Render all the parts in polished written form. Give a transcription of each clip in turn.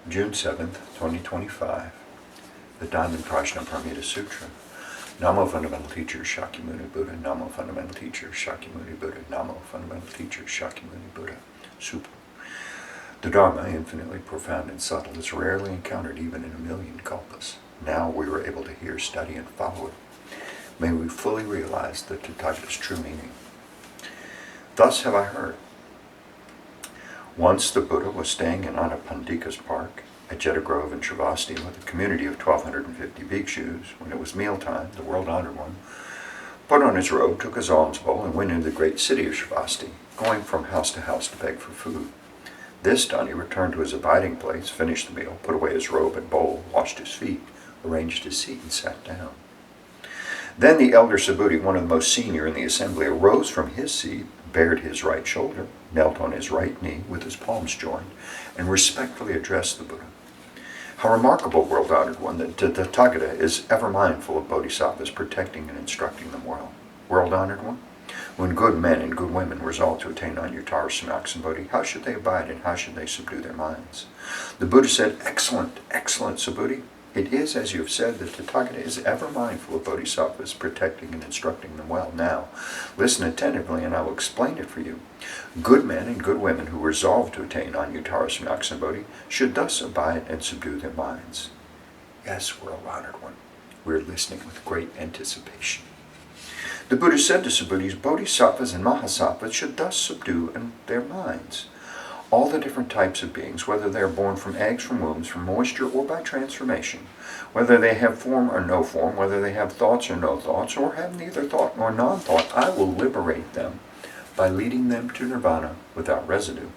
June 7th, 2025, the Diamond Prajnaparamita Sutra. Namo Fundamental Teacher Shakyamuni Buddha, Namo Fundamental Teacher Shakyamuni Buddha, Namo Fundamental Teacher Shakyamuni Buddha. Sutra. The Dharma, infinitely profound and subtle, is rarely encountered even in a million kalpas. Now we were able to hear, study, and follow it. May we fully realize the Tathagata's true meaning. Thus have I heard. Once the Buddha was staying in Anapandika's park at Jeta Grove in Sravasti with a community of 1,250 bhikshus. When it was mealtime, the world-honored one put on his robe, took his alms bowl, and went into the great city of Sravasti, going from house to house to beg for food. This done, he returned to his abiding place, finished the meal, put away his robe and bowl, washed his feet, arranged his seat, and sat down. Then the elder Subhuti, one of the most senior in the assembly, arose from his seat, bared his right shoulder, knelt on his right knee with his palms joined, and respectfully addressed the Buddha. How remarkable, world-honored one, that the Tathagata is ever mindful of bodhisattvas, protecting and instructing them well. World-honored one, when good men and good women resolve to attain Anuttara Samyak Bodhi, how should they abide and how should they subdue their minds? The Buddha said, "Excellent, excellent, Subhuti. It is, as you have said, that the Tathagata is ever mindful of bodhisattvas, protecting and instructing them well. Now, listen attentively and I will explain it for you. Good men and good women who resolve to attain Anuttara Samyak Bodhi should thus abide and subdue their minds." Yes, world-honored one, we're listening with great anticipation. The Buddha said to Subhutis, bodhisattvas and mahasattvas should thus subdue their minds. All the different types of beings, whether they are born from eggs, from wombs, from moisture, or by transformation, whether they have form or no form, whether they have thoughts or no thoughts, or have neither thought nor non-thought, I will liberate them by leading them to nirvana without residue.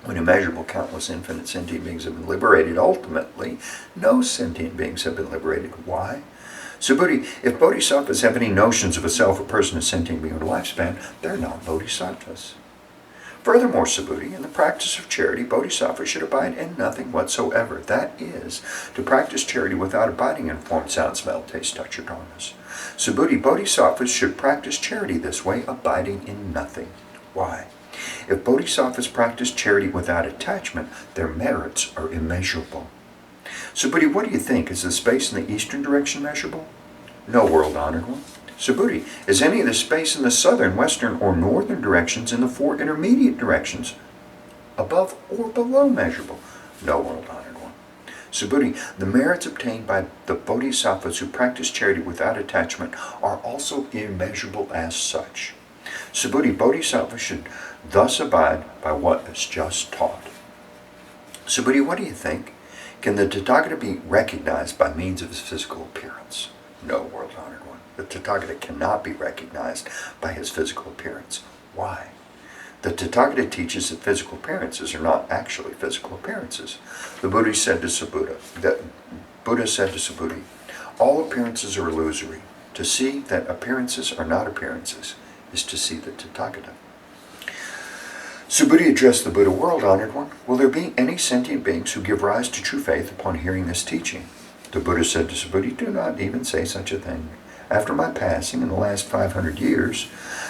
When immeasurable, countless, infinite sentient beings have been liberated, ultimately, no sentient beings have been liberated. Why? Subhuti, if bodhisattvas have any notions of a self, a person, a sentient being, or lifespan, they're not bodhisattvas. Furthermore, Subhuti, in the practice of charity, bodhisattvas should abide in nothing whatsoever. That is, to practice charity without abiding in form, sound, smell, taste, touch, or dharmas. Subhuti, bodhisattvas should practice charity this way, abiding in nothing. Why? If bodhisattvas practice charity without attachment, their merits are immeasurable. Subhuti, what do you think? Is the space in the eastern direction measurable? No, world-honored one. Subhuti, is any of the space in the southern, western, or northern directions in the four intermediate directions above or below measurable? No, world-honored one. Subhuti, the merits obtained by the bodhisattvas who practice charity without attachment are also immeasurable as such. Subhuti, bodhisattvas should thus abide by what is just taught. Subhuti, what do you think? Can the Tathagata be recognized by means of his physical appearance? No, world-honored one. The Tathagata cannot be recognized by his physical appearance. Why? The Tathagata teaches that physical appearances are not actually physical appearances. The Buddha said to Subhuti, all appearances are illusory. To see that appearances are not appearances is to see the Tathagata. Subhuti addressed the Buddha, world-honored one, will there be any sentient beings who give rise to true faith upon hearing this teaching? The Buddha said to Subhuti, do not even say such a thing. After my passing in the last 500 years,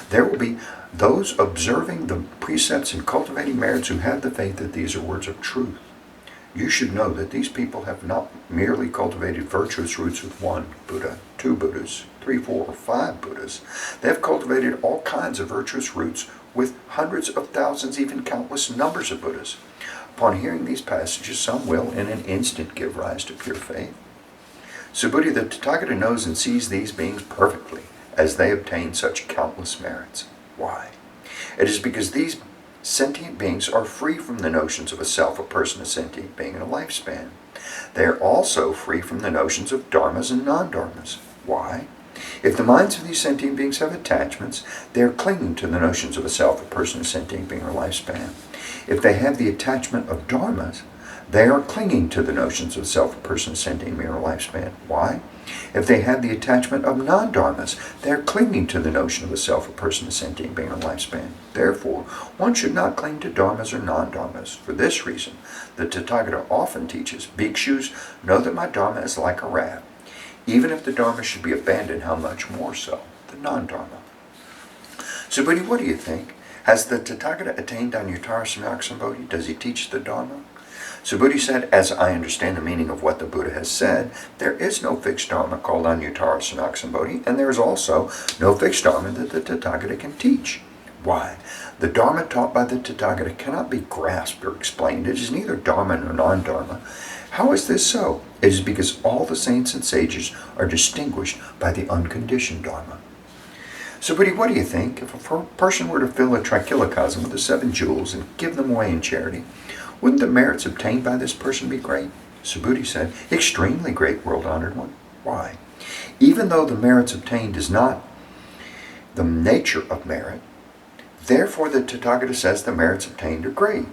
there will be those observing the precepts and cultivating merits who have the faith that these are words of truth. You should know that these people have not merely cultivated virtuous roots with one Buddha, two Buddhas, 3, 4, or 5 Buddhas. They have cultivated all kinds of virtuous roots with hundreds of thousands, even countless numbers of Buddhas. Upon hearing these passages, some will in an instant give rise to pure faith. Subhuti, the Tathagata knows and sees these beings perfectly, as they obtain such countless merits. Why? It is because these sentient beings are free from the notions of a self, a person, a sentient being, and a lifespan. They are also free from the notions of dharmas and non-dharmas. Why? If the minds of these sentient beings have attachments, they are clinging to the notions of a self, a person, a sentient being, or lifespan. If they have the attachment of dharmas, they are clinging to the notions of self, a person, a sentient being, or lifespan. Why? If they have the attachment of non-dharmas, they are clinging to the notion of a self, a person, a sentient being, or lifespan. Therefore, one should not cling to dharmas or non-dharmas. For this reason, the Tathagata often teaches, bhikshus, know that my dharma is like a raft. Even if the dharma should be abandoned, how much more so the non-dharma? Subhuti, what do you think? Has the Tathagata attained Anuttara Samyak Bodhi? Does he teach the dharma? Subhuti said, as I understand the meaning of what the Buddha has said, there is no fixed dharma called Anuttara Sambodhi, and there is also no fixed dharma that the Tathagata can teach. Why? The dharma taught by the Tathagata cannot be grasped or explained. It is neither dharma nor non-dharma. How is this so? It is because all the saints and sages are distinguished by the unconditioned dharma. Subhuti, what do you think? If a person were to fill a trichilocosm with the 7 jewels and give them away in charity, wouldn't the merits obtained by this person be great? Subhuti said, extremely great, world-honored one. Why? Even though the merits obtained is not the nature of merit, therefore the Tathagata says the merits obtained are great.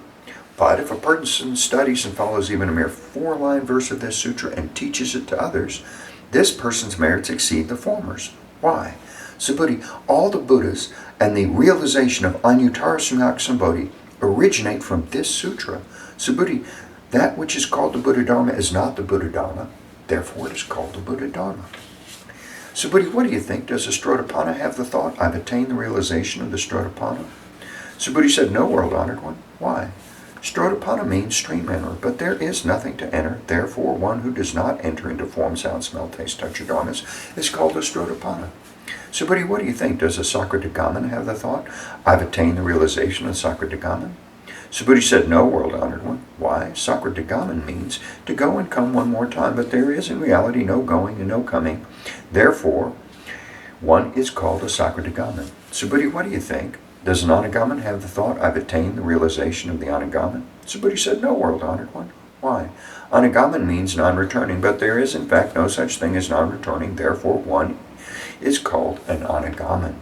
But if a person studies and follows even a mere 4-line verse of this sutra and teaches it to others, this person's merits exceed the former's. Why? Subhuti, all the Buddhas and the realization of Anuttara Sambodhi originate from this sutra. Subhuti, that which is called the Buddha Dharma is not the Buddha Dharma, therefore it is called the Buddha Dharma. Subhuti, what do you think? Does a Strotapanna have the thought, I've attained the realization of the Strotapanna? Subhuti said, no, world-honored one. Why? Strotapanna means stream enterer, but there is nothing to enter. Therefore, one who does not enter into form, sound, smell, taste, touch, or dharmas is called a Strotapanna. Subhuti, what do you think? Does a Sakradagaman have the thought, I've attained the realization of Sakradagaman? Subhuti said, no, world-honored one. Why? Sakradagaman means to go and come one more time, but there is in reality no going and no coming. Therefore, one is called a Sakradagaman. Subhuti, what do you think? Does an Anagaman have the thought, I've attained the realization of the Anagaman? Subhuti said, no, world-honored one. Why? Anagaman means non-returning, but there is in fact no such thing as non-returning, therefore one is called an Anagaman.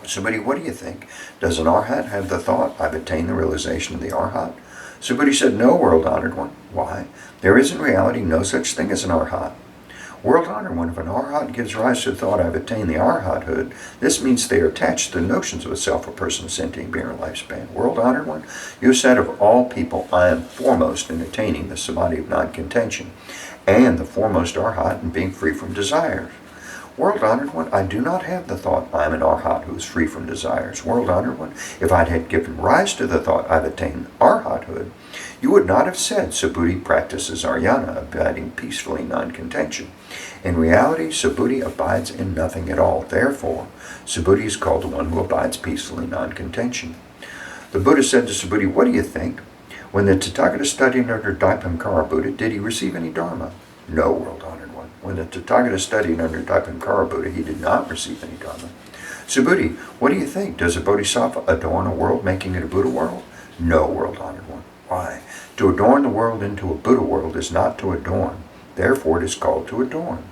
Subhuti, what do you think? Does an Arhat have the thought, I've attained the realization of the Arhat? Subhuti said, no, world-honored one. Why? There is in reality no such thing as an Arhat. World-honored one, if an Arhat gives rise to the thought, I've attained the Arhathood, this means they are attached to the notions of a self, a person, a sentient being, or lifespan. World-honored one, you said of all people, I am foremost in attaining the samadhi of non-contention, and the foremost Arhat in being free from desires. World-honored one, I do not have the thought, I am an Arhat who is free from desires. World-honored one, if I had given rise to the thought, I've attained Arhathood, you would not have said, Subhuti practices Aryana, abiding peacefully non-contention. In reality, Subhuti abides in nothing at all. Therefore, Subhuti is called the one who abides peacefully non-contention. The Buddha said to Subhuti, what do you think? When the Tathagata studied under Daipankara Buddha, did he receive any dharma? No, world-honored one. When the Tathagata studied under Daipankara Buddha, he did not receive any dharma. Subhuti, what do you think? Does a bodhisattva adorn a world, making it a Buddha world? No, world-honored one. Why? To adorn the world into a Buddha world is not to adorn. Therefore, it is called to adorn.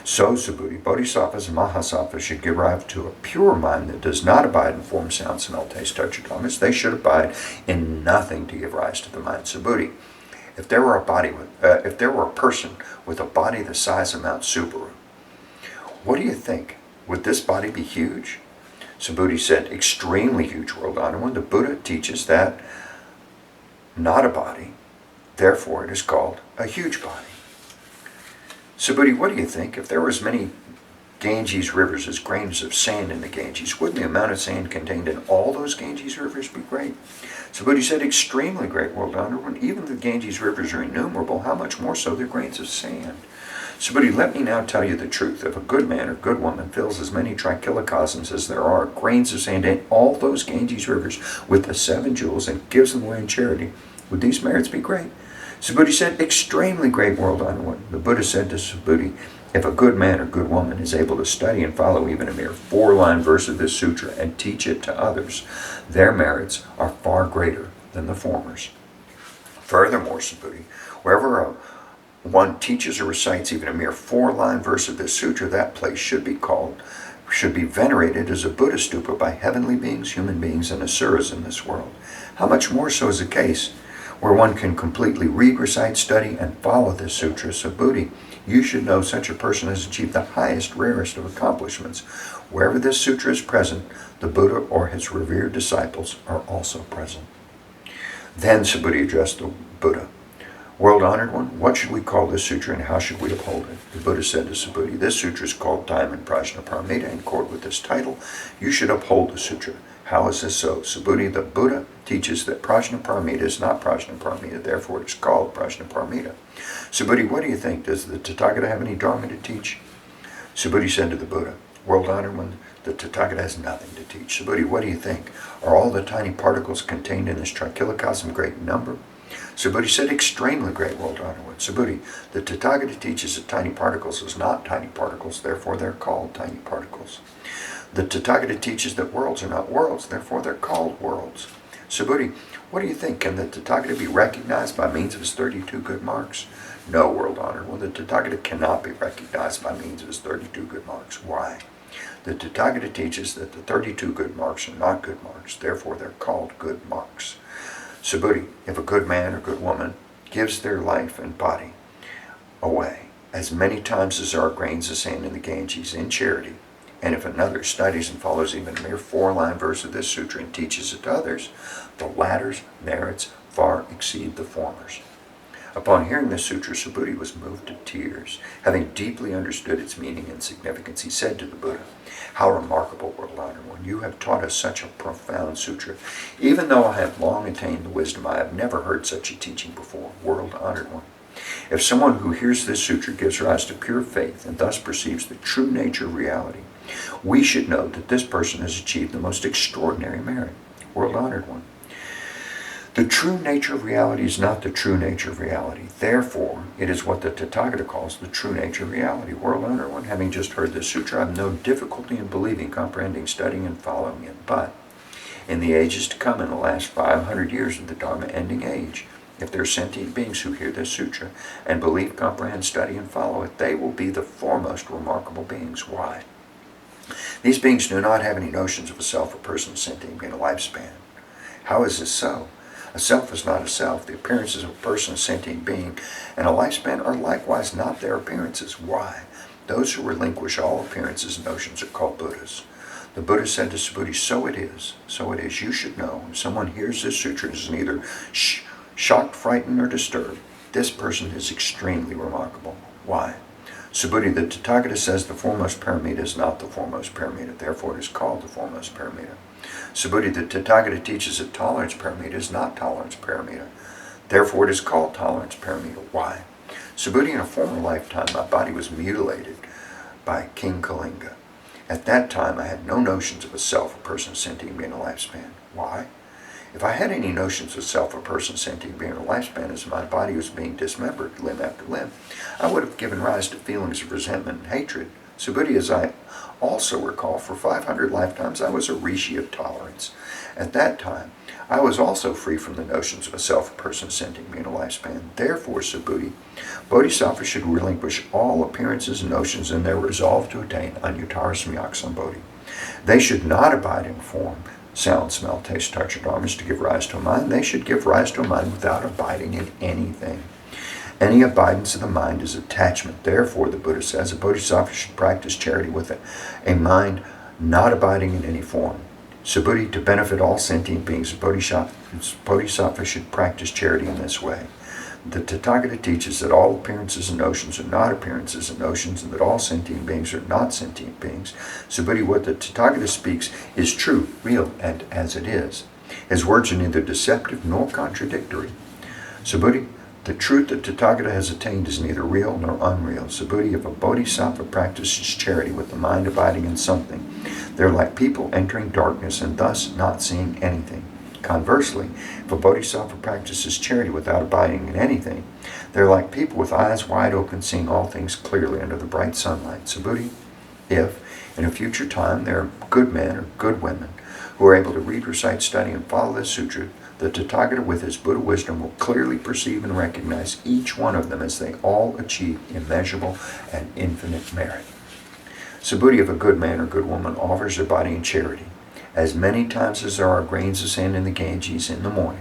So, Subhuti, bodhisattvas and mahasattvas should give rise to a pure mind that does not abide in form, sound, smell, taste, touch, or dharmas. They should abide in nothing to give rise to the mind. Subhuti, if there were a person with a body the size of Mount Subaru, what do you think? Would this body be huge? Subhuti said, extremely huge, world-honored one. The Buddha teaches that not a body, therefore it is called a huge body. Subhuti, what do you think? If there were as many Ganges rivers as grains of sand in the Ganges, wouldn't the amount of sand contained in all those Ganges rivers be great? Subhuti said, extremely great, world-honored one. Even the Ganges rivers are innumerable, how much more so the grains of sand? Subhuti, let me now tell you the truth. If a good man or good woman fills as many trichilocosms as there are grains of sand in all those Ganges rivers with the 7 jewels and gives them away in charity, would these merits be great? Subhuti said, extremely great, world-honored one. The Buddha said to Subhuti, if a good man or good woman is able to study and follow even a mere 4-line verse of this sutra and teach it to others, their merits are far greater than the former's. Furthermore, Subhuti, wherever one teaches or recites even a mere 4-line verse of this sutra, that place should be venerated as a Buddha stupa by heavenly beings, human beings, and asuras in this world. How much more so is the case where one can completely read, recite, study, and follow this sutra? Subhuti, you should know such a person has achieved the highest, rarest of accomplishments. Wherever this sutra is present, the Buddha or his revered disciples are also present. Then Subhuti addressed the Buddha. World-honored one, what should we call this sutra and how should we uphold it? The Buddha said to Subhuti, this sutra is called Diamond Prajna Paramita. In accord with this title, you should uphold the sutra. How is this so? Subhuti, the Buddha teaches that prajnaparamita is not prajnaparamita, therefore it's called prajnaparamita. Subhuti, what do you think? Does the Tathagata have any dharma to teach? Subhuti said to the Buddha, World Honored One, the Tathagata has nothing to teach. Subhuti, what do you think? Are all the tiny particles contained in this trichilocosm great number? Subhuti said, extremely great, World Honored One. Subhuti, the Tathagata teaches that tiny particles is not tiny particles, therefore they're called tiny particles. The Tathagata teaches that worlds are not worlds, therefore they're called worlds. Subhuti, what do you think? Can the Tathagata be recognized by means of his 32 good marks? No, World Honored One, the Tathagata cannot be recognized by means of his 32 good marks. Why? The Tathagata teaches that the 32 good marks are not good marks, therefore they're called good marks. Subhuti, if a good man or good woman gives their life and body away as many times as there are grains of sand in the Ganges in charity, and if another studies and follows even a mere 4-line verse of this sutra and teaches it to others, the latter's merits far exceed the former's. Upon hearing this sutra, Subhuti was moved to tears. Having deeply understood its meaning and significance, he said to the Buddha, How remarkable, World Honored One, you have taught us such a profound sutra. Even though I have long attained the wisdom, I have never heard such a teaching before, World Honored One. If someone who hears this sutra gives rise to pure faith and thus perceives the true nature of reality, we should know that this person has achieved the most extraordinary merit, World Honored One. The true nature of reality is not the true nature of reality. Therefore, it is what the Tathagata calls the true nature of reality. World Honored One, having just heard this sutra, I have no difficulty in believing, comprehending, studying, and following it. But in the ages to come, in the last 500 years of the Dharma ending age, if there are sentient beings who hear this sutra and believe, comprehend, study, and follow it, they will be the foremost remarkable beings. Why? These beings do not have any notions of a self, a person, sentient being, a lifespan. How is this so? A self is not a self. The appearances of a person, a sentient being, and a lifespan are likewise not their appearances. Why? Those who relinquish all appearances and notions are called Buddhas. The Buddha said to Subhuti, so it is. So it is. You should know. If someone hears this sutra and is neither shocked, frightened, or disturbed, this person is extremely remarkable. Why? Subhuti, the Tathagata says the foremost paramita is not the foremost paramita. Therefore, it is called the foremost paramita. Subhuti, the Tathagata teaches that tolerance paramita is not tolerance paramita. Therefore, it is called tolerance paramita. Why? Subhuti, in a former lifetime, my body was mutilated by King Kalinga. At that time, I had no notions of a self, a person, sentient being, a lifespan. Why? If I had any notions of self, a person, sentient being, or lifespan as my body was being dismembered limb after limb, I would have given rise to feelings of resentment and hatred. Subhuti, as I also recall, for 500 lifetimes I was a rishi of tolerance. At that time, I was also free from the notions of a self, a person, sentient being, a lifespan. Therefore, Subhuti, bodhisattvas should relinquish all appearances and notions in their resolve to attain Anuttara Samyak Sambodhi. They should not abide in form, sound, smell, taste, touch, or dharmas to give rise to a mind. They should give rise to a mind without abiding in anything. Any abidance of the mind is attachment. Therefore, the Buddha says, a bodhisattva should practice charity with a mind not abiding in any form. Subhuti, to benefit all sentient beings, a bodhisattva should practice charity in this way. The Tathagata teaches that all appearances and notions are not appearances and notions, and that all sentient beings are not sentient beings. Subhuti, what the Tathagata speaks is true, real, and as it is. His words are neither deceptive nor contradictory. Subhuti, the truth that Tathagata has attained is neither real nor unreal. Subhuti, if a bodhisattva practices charity with the mind abiding in something, they're like people entering darkness and thus not seeing anything. Conversely, if a bodhisattva practices charity without abiding in anything, they're like people with eyes wide open, seeing all things clearly under the bright sunlight. Subhuti, if in a future time there are good men or good women who are able to read, recite, study, and follow this sutra, the Tathagata with his Buddha wisdom will clearly perceive and recognize each one of them as they all achieve immeasurable and infinite merit. Subhuti, if a good man or good woman offers their body in charity as many times as there are grains of sand in the Ganges in the morning,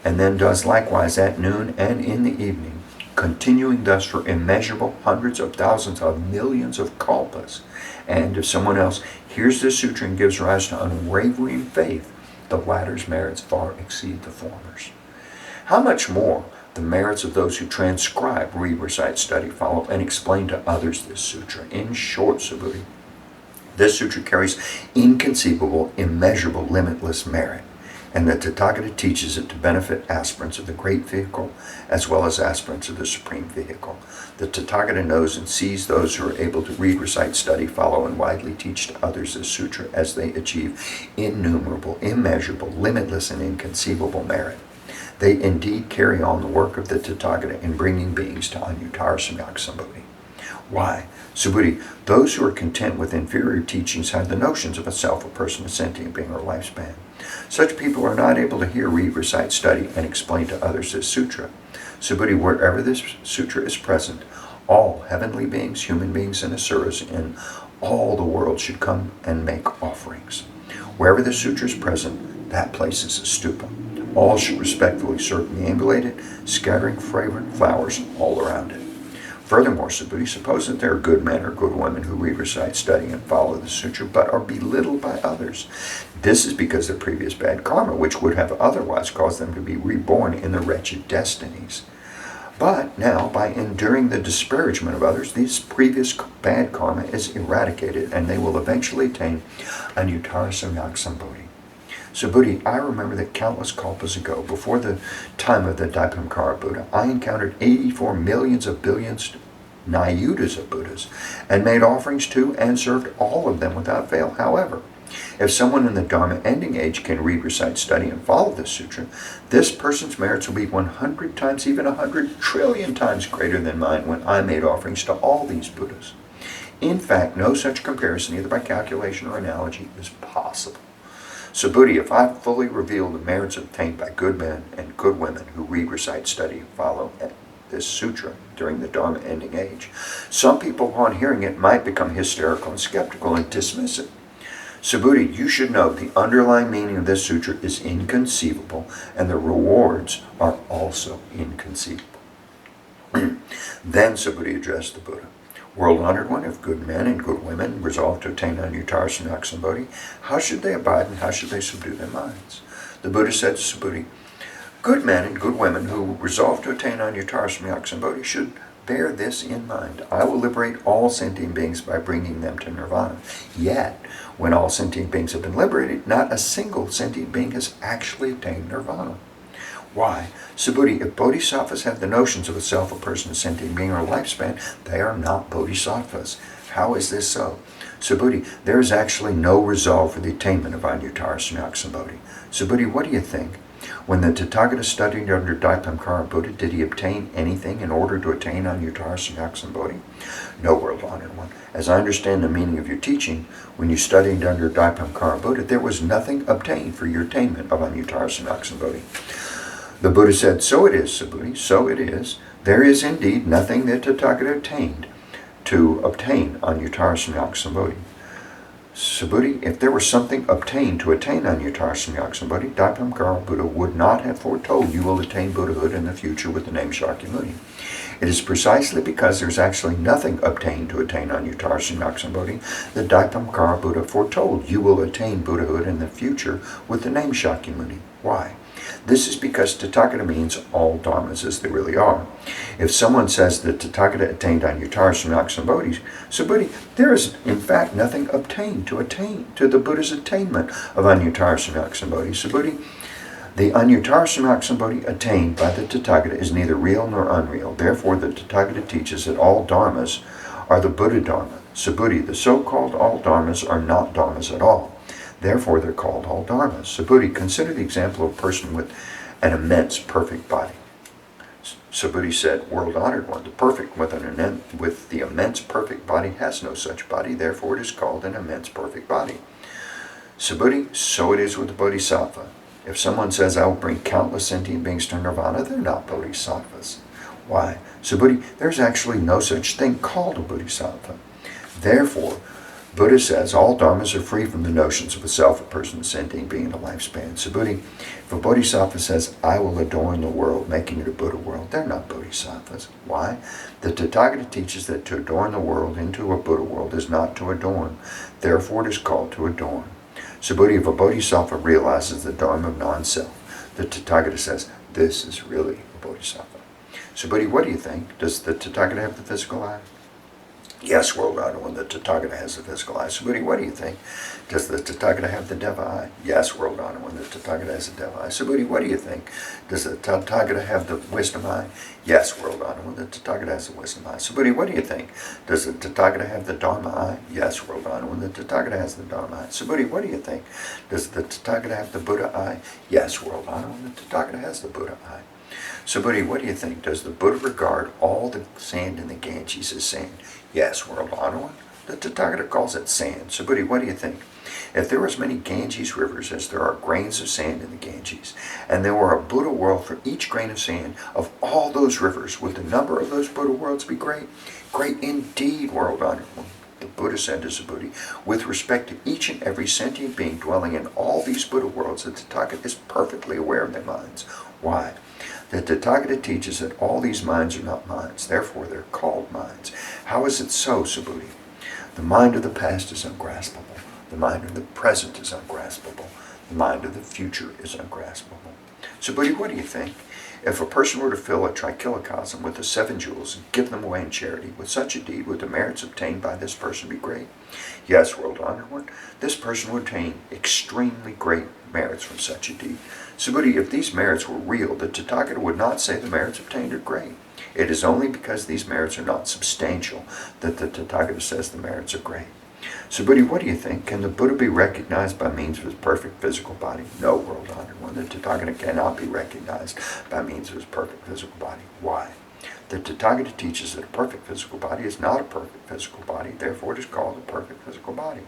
and then does likewise at noon and in the evening, continuing thus for immeasurable hundreds of thousands of millions of kalpas, and if someone else hears this sutra and gives rise to unwavering faith, the latter's merits far exceed the former's. How much more the merits of those who transcribe, read, recite, study, follow, and explain to others this sutra. In short, Subhuti, This sutra carries inconceivable, immeasurable, limitless merit, and the Tathagata teaches it to benefit aspirants of the great vehicle as well as aspirants of the supreme vehicle. The Tathagata knows and sees those who are able to read, recite, study, follow, and widely teach to others this sutra as they achieve innumerable, immeasurable, limitless, and inconceivable merit. They indeed carry on the work of the Tathagata in bringing beings to Anuttara Samyak Sambodhi. Why? Subhuti, those who are content with inferior teachings have the notions of a self, a person, a sentient being, or lifespan. Such people are not able to hear, read, recite, study, and explain to others this sutra. Subhuti, wherever this sutra is present, all heavenly beings, human beings, and asuras in all the world should come and make offerings. Wherever the sutra is present, that place is a stupa. All should respectfully circumambulate it, scattering fragrant flowers all around it. Furthermore, Subhuti, suppose that there are good men or good women who read, recite, study, and follow the sutra, but are belittled by others. This is because of previous bad karma, which would have otherwise caused them to be reborn in the wretched destinies. But now, by enduring the disparagement of others, this previous bad karma is eradicated, and they will eventually attain Anuttara Samyak Sambodhi. Subhuti, I remember that countless kalpas ago, before the time of the Dipamkara Buddha, I encountered 84 millions of billions nayutas of Buddhas, and made offerings to and served all of them without fail. However, if someone in the Dharma ending age can read, recite, study, and follow this sutra, this person's merits will be 100 times, even 100 trillion times greater than mine when I made offerings to all these Buddhas. In fact, no such comparison, either by calculation or analogy, is possible. Subhuti, if I fully reveal the merits obtained by good men and good women who read, recite, study, and follow this sutra during the Dharma ending age, some people upon hearing it might become hysterical and skeptical and dismiss it. Subhuti, you should know the underlying meaning of this sutra is inconceivable, and the rewards are also inconceivable. Then Subhuti addressed the Buddha. World-honored one, if good men and good women resolve to attain Anuttara Samyak Sambodhi, how should they abide and how should they subdue their minds? The Buddha said to Subhuti, good men and good women who resolve to attain Anuttara Samyak Sambodhi should bear this in mind. I will liberate all sentient beings by bringing them to nirvana. Yet, when all sentient beings have been liberated, not a single sentient being has actually attained nirvana. Why? Subhuti, if bodhisattvas have the notions of a self, a person, a sentient being, or a lifespan, they are not bodhisattvas. How is this so? Subhuti, there is actually no resolve for the attainment of Anuttara Samyak Sambodhi. Subhuti, what do you think? When the Tathagata studied under Dipamkara Buddha, did he obtain anything in order to attain Anuttara Samyak Sambodhi? No, world-honored one. As I understand the meaning of your teaching, when you studied under Dipamkara Buddha, there was nothing obtained for your attainment of Anuttara Samyak Sambodhi. The Buddha said, so it is, Subhuti, so it is. There is indeed nothing that Tathagata attained to obtain Anuttara Samyak Sambodhi. Subhuti, if there was something obtained to attain Anuttara Samyak Sambodhi, Dipamkara Buddha would not have foretold you will attain Buddhahood in the future with the name Shakyamuni. It is precisely because there is actually nothing obtained to attain Anuttara Samyak Sambodhi that Dipamkara Buddha foretold you will attain Buddhahood in the future with the name Shakyamuni. Why? This is because Tathagata means all dharmas as they really are. If someone says that Tathagata attained Anuttara Samyak Sambodhi, Subhuti, there is in fact nothing obtained to attain to the Buddha's attainment of Anuttara Samyak Sambodhi. Subhuti, the Anuttara Samyak Sambodhi attained by the Tathagata is neither real nor unreal. Therefore, the Tathagata teaches that all dharmas are the Buddha Dharma. Subhuti, the so-called all dharmas are not dharmas at all. Therefore, they're called all dharmas. Subhuti, consider the example of a person with an immense, perfect body. Subhuti said, world-honored one, the perfect with the immense, perfect body has no such body. Therefore, it is called an immense, perfect body. Subhuti, so it is with the bodhisattva. If someone says, I will bring countless sentient beings to nirvana, they're not bodhisattvas. Why? Subhuti, there's actually no such thing called a bodhisattva. Therefore, Buddha says all dharmas are free from the notions of a self, a person, a sentient being, and a lifespan. Subhuti, if a bodhisattva says, I will adorn the world, making it a Buddha world, they're not bodhisattvas. Why? The Tathagata teaches that to adorn the world into a Buddha world is not to adorn. Therefore, it is called to adorn. Subhuti, if a bodhisattva realizes the dharma of non-self, the Tathagata says, this is really a bodhisattva. Subhuti, what do you think? Does the Tathagata have the physical eye? Yes, world honored one, the Tathagata has the physical eye. Subhuti, what do you think? Does the Tathagata have the Deva eye? Yes, world honored one, the Tathagata has the Deva eye. Subhuti, what do you think? Does the Tathagata have the wisdom eye? Yes, world honored one, the Tathagata has the wisdom eye. Subhuti, what do you think? Does the Tathagata have the Dharma eye? Yes, world honored one, the Tathagata has the Dharma eye. Subhuti, what do you think? Does the Tathagata have the Buddha eye? Yes, world honored one, the Tathagata has the Buddha eye. Subhuti, what do you think? Does the Buddha regard all the sand in the Ganges as sand? Yes, world honored one. The Tathagata calls it sand. Subhuti, what do you think? If there were as many Ganges rivers as there are grains of sand in the Ganges, and there were a Buddha world for each grain of sand of all those rivers, would the number of those Buddha worlds be great? Great indeed, world honored one. The Buddha said to Subhuti, with respect to each and every sentient being dwelling in all these Buddha worlds, the Tathagata is perfectly aware of their minds. Why? The Tathagata teaches that all these minds are not minds, therefore they're called minds. How is it so, Subhuti? The mind of the past is ungraspable. The mind of the present is ungraspable. The mind of the future is ungraspable. Subhuti, what do you think? If a person were to fill a trichilocosm with the 7 jewels and give them away in charity, with such a deed, would the merits obtained by this person be great? Yes, world honored one. This person would obtain extremely great merits from such a deed. Subhuti, if these merits were real, the Tathagata would not say the merits obtained are great. It is only because these merits are not substantial that the Tathagata says the merits are great. Subhuti, what do you think? Can the Buddha be recognized by means of his perfect physical body? No, world honored one. The Tathagata cannot be recognized by means of his perfect physical body. Why? The Tathagata teaches that a perfect physical body is not a perfect physical body, therefore it is called a perfect physical body.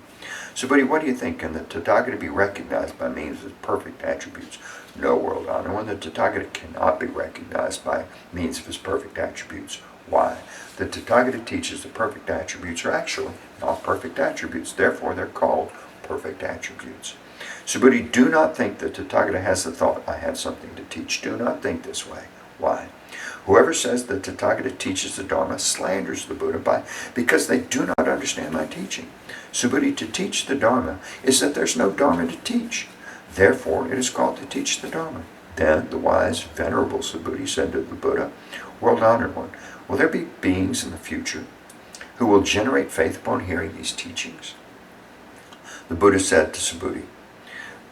Subhuti, what do you think? Can the Tathagata be recognized by means of his perfect attributes? No, world honored one. The Tathagata cannot be recognized by means of his perfect attributes. Why? The Tathagata teaches the perfect attributes are actually not perfect attributes, therefore they're called perfect attributes. Subhuti, do not think that Tathagata has the thought, I have something to teach. Do not think this way. Why? Whoever says that Tathagata teaches the Dharma slanders the Buddha because they do not understand my teaching. Subhuti, to teach the Dharma is that there's no Dharma to teach. Therefore, it is called to teach the Dharma. Then the wise, venerable Subhuti said to the Buddha, world honored one, will there be beings in the future who will generate faith upon hearing these teachings? The Buddha said to Subhuti,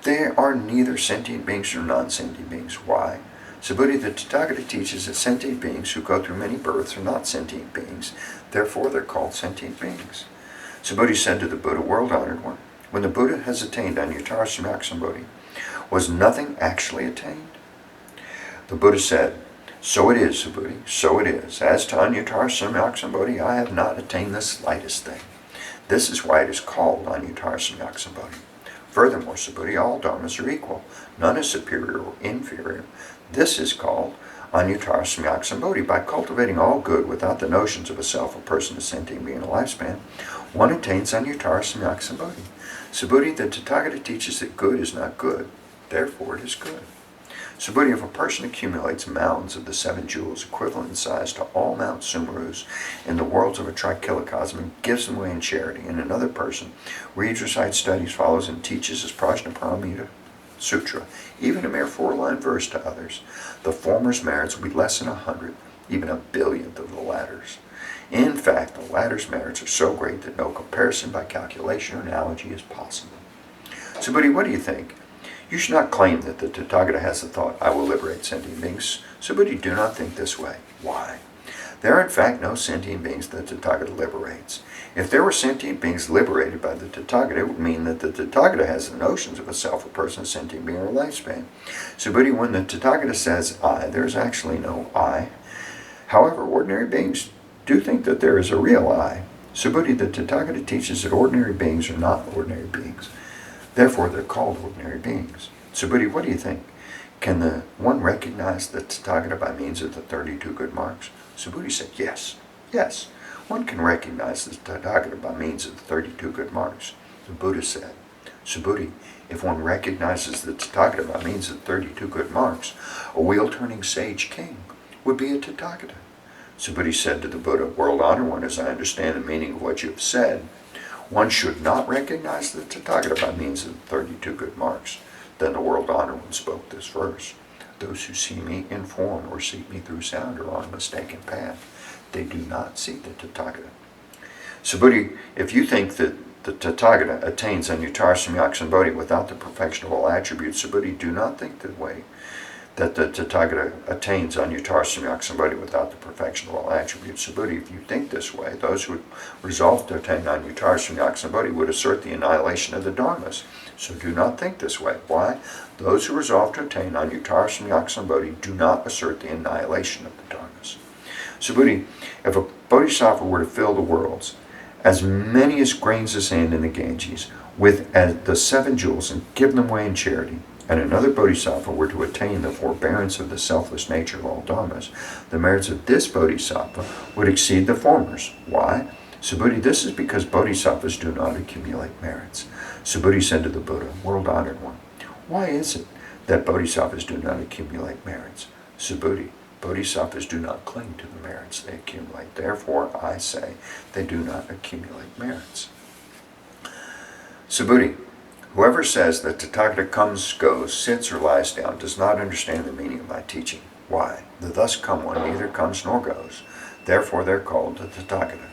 they are neither sentient beings nor non-sentient beings. Why? Subhuti, the Tathagata teaches that sentient beings who go through many births are not sentient beings. Therefore, they're called sentient beings. Subhuti said to the Buddha, world honored one, when the Buddha has attained Anuttara Samyak Sambodhi, was nothing actually attained? The Buddha said, so it is, Subhuti, so it is. As to Anuttara Samyak Sambodhi, I have not attained the slightest thing. This is why it is called Anuttara Samyak Sambodhi. Furthermore, Subhuti, all dharmas are equal. None is superior or inferior. This is called Anuttara Samyak Sambodhi. By cultivating all good without the notions of a self, a person, a sentient being, a lifespan, one attains Anuttara Samyak Sambodhi. Subhuti, the Tathagata teaches that good is not good. Therefore, it is good. Subhuti, if a person accumulates mountains of the 7 jewels equivalent in size to all Mount Sumerus in the worlds of a trichilocosm and gives them away in charity, and another person reads, recites, studies, follows, and teaches his Prajnaparamita Sutra, even a mere 4-line verse to others, the former's merits will be less than 100, even a billionth of the latter's. In fact, the latter's merits are so great that no comparison by calculation or analogy is possible. Subhuti, what do you think? You should not claim that the Tathagata has the thought, I will liberate sentient beings. Subhuti, do not think this way. Why? There are in fact no sentient beings that the Tathagata liberates. If there were sentient beings liberated by the Tathagata, it would mean that the Tathagata has the notions of a self, a person, a sentient being, or a lifespan. Subhuti, when the Tathagata says I, there is actually no I. However, ordinary beings do think that there is a real I. Subhuti, the Tathagata teaches that ordinary beings are not ordinary beings. Therefore, they're called ordinary beings. Subhuti, what do you think? Can the one recognize the Tathagata by means of the 32 good marks? Subhuti said, yes, yes. One can recognize the Tathagata by means of the 32 good marks. The Buddha said, Subhuti, if one recognizes the Tathagata by means of the 32 good marks, a wheel-turning sage king would be a Tathagata. Subhuti said to the Buddha, world honored one, as I understand the meaning of what you have said, one should not recognize the Tathagata by means of the 32 good marks. Then the world honored one spoke this verse. Those who see me in form or seek me through sound are on a mistaken path. They do not see the Tathagata. Subhuti, if you think that the Tathagata attains Anuttara Samyak Bodhi without the perfection of all attributes, Subhuti, do not think the way that the Tathagata attains Anuttara Samyak Bodhi without the perfection of all attributes. Subhuti, if you think this way, those who resolve to attain Anuttara Samyak Bodhi would assert the annihilation of the Dharmas. So do not think this way. Why? Those who resolve to attain Anuttara Samyak Bodhi do not assert the annihilation of the Dharmas. Subhuti, if a bodhisattva were to fill the worlds, as many as grains of sand in the Ganges, with the 7 jewels and give them away in charity, and another bodhisattva were to attain the forbearance of the selfless nature of all dharmas, the merits of this bodhisattva would exceed the former's. Why? Subhuti, this is because bodhisattvas do not accumulate merits. Subhuti said to the Buddha, world-honored one, why is it that bodhisattvas do not accumulate merits? Subhuti, bodhisattvas do not cling to the merits they accumulate. Therefore, I say they do not accumulate merits. Subhuti, whoever says that Tathagata comes, goes, sits, or lies down does not understand the meaning of my teaching. Why? The thus come one neither comes nor goes. Therefore, they're called the Tathagata.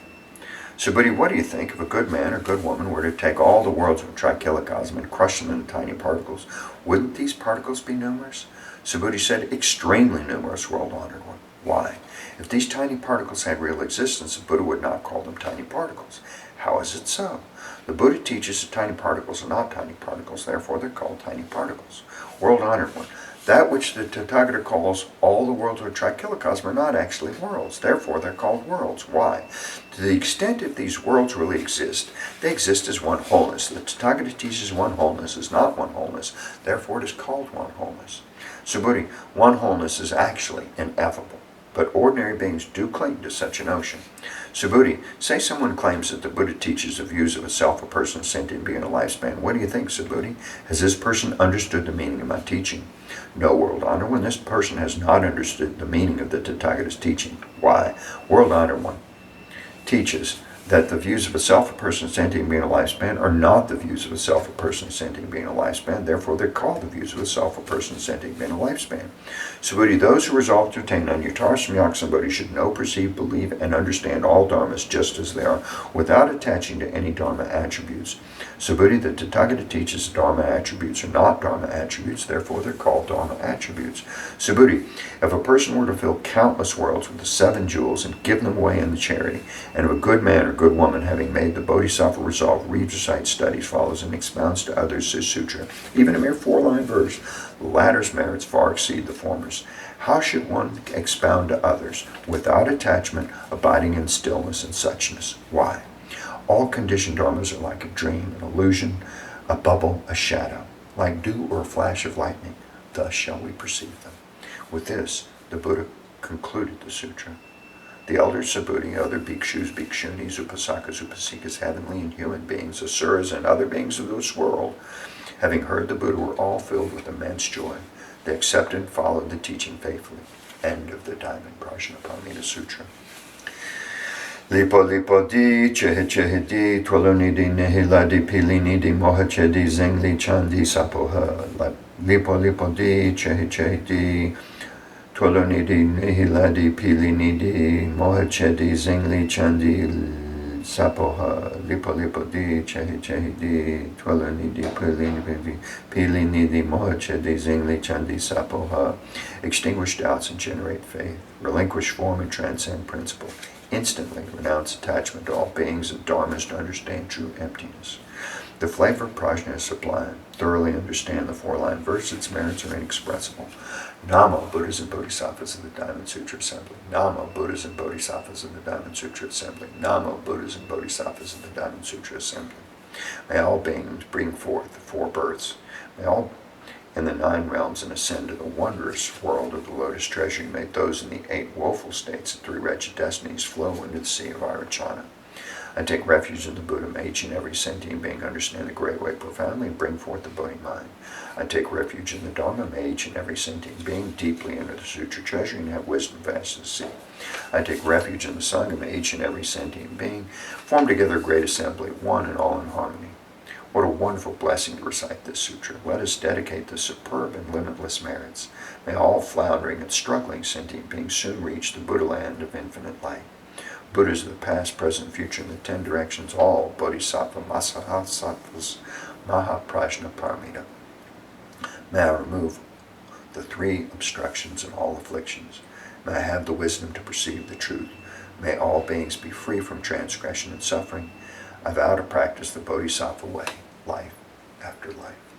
Subhuti, what do you think if a good man or good woman were to take all the worlds of a trichilocosm and crush them into tiny particles? Wouldn't these particles be numerous? Subhuti said, extremely numerous, world-honored one. Why? If these tiny particles had real existence, the Buddha would not call them tiny particles. How is it so? The Buddha teaches that tiny particles are not tiny particles, therefore they're called tiny particles. World-honored one. That which the Tathagata calls all the worlds of a trichilocosm are not actually worlds, therefore they're called worlds. Why? To the extent that these worlds really exist, they exist as one wholeness. The Tathagata teaches one wholeness is not one wholeness, therefore it is called one wholeness. Subhuti, one wholeness is actually ineffable, but ordinary beings do cling to such a notion. Subhuti, say someone claims that the Buddha teaches the views of a self, a person, a sentient being, a lifespan. What do you think, Subhuti? Has this person understood the meaning of my teaching? No, world-honored one. This person has not understood the meaning of the Tathagata's teaching. Why? World-honored one teaches that the views of a self, a person, a sentient being, a lifespan are not the views of a self, a person, a sentient being, a lifespan. Therefore, they're called the views of a self, a person, a sentient being, a lifespan. Subhuti, those who resolve to attain Anuttara Samyak Bodhi should know, perceive, believe, and understand all dharmas just as they are, without attaching to any dharma attributes. Subhuti, the Tathagata teaches dharma attributes are not dharma attributes, therefore they're called dharma attributes. Subhuti, if a person were to fill countless worlds with the 7 jewels and give them away in the charity, and if a good man or good woman, having made the bodhisattva resolve, reads, recites, studies, follows, and expounds to others this sutra, even a mere 4-line verse, the latter's merits far exceed the former's. How should one expound to others without attachment, abiding in stillness and suchness? Why? All conditioned dharmas are like a dream, an illusion, a bubble, a shadow, like dew or a flash of lightning. Thus shall we perceive them. With this, the Buddha concluded the sutra. The elder Subhuti, other bhikshus, bhikshunis, upasakas, upasikas, heavenly and human beings, asuras, and other beings of this world, having heard the Buddha, were all filled with immense joy. They accepted and followed the teaching faithfully. End of the Diamond Prajnaparamita Sutra. Lipo lipo di, chehe chehe di, twaluni di, nihila di, pilini di, mohache di, zengli chandi sapoha. Lipo lipo di, chehe chehe di, twaluni di, nihila di, pilini di, mohache di, zengli chandi sapoha. Lipo lipo di, chehe chehe di, twaluni di, pilini di, mohache di, zengli chandi sapoha. Extinguish doubts and generate faith. Relinquish form and transcend principle. Instantly renounce attachment to all beings and dharmas to understand true emptiness. The flavor of prajna is sublime. Thoroughly understand the 4-line verse, its merits are inexpressible. Namo, Buddhas and Bodhisattvas of the Diamond Sutra Assembly. Namo, Buddhas and Bodhisattvas of the Diamond Sutra Assembly. Namo, Buddhas and Bodhisattvas of the Diamond Sutra Assembly. May all beings bring forth the 4 births. May all in the 9 realms and ascend to the wondrous world of the lotus treasury. May those in the 8 woeful states and 3 wretched destinies flow into the sea of Arachana. I take refuge in the Buddha. May each and every sentient being understand the great way profoundly and bring forth the Bodhi mind. I take refuge in the Dharma. May each and every sentient being deeply enter the Sutra treasury and have wisdom vast as the sea. I take refuge in the Sangha. May each and every sentient being form together a great assembly, one and all in harmony. What a wonderful blessing to recite this sutra. Let us dedicate the superb and limitless merits. May all floundering and struggling sentient beings soon reach the Buddha land of infinite light. Buddhas of the past, present, future, and the 10 directions, all Bodhisattva, Mahasattvas, Mahaprajna Paramita. May I remove the 3 obstructions and all afflictions. May I have the wisdom to perceive the truth. May all beings be free from transgression and suffering. I vow to practice the Bodhisattva way, life after life.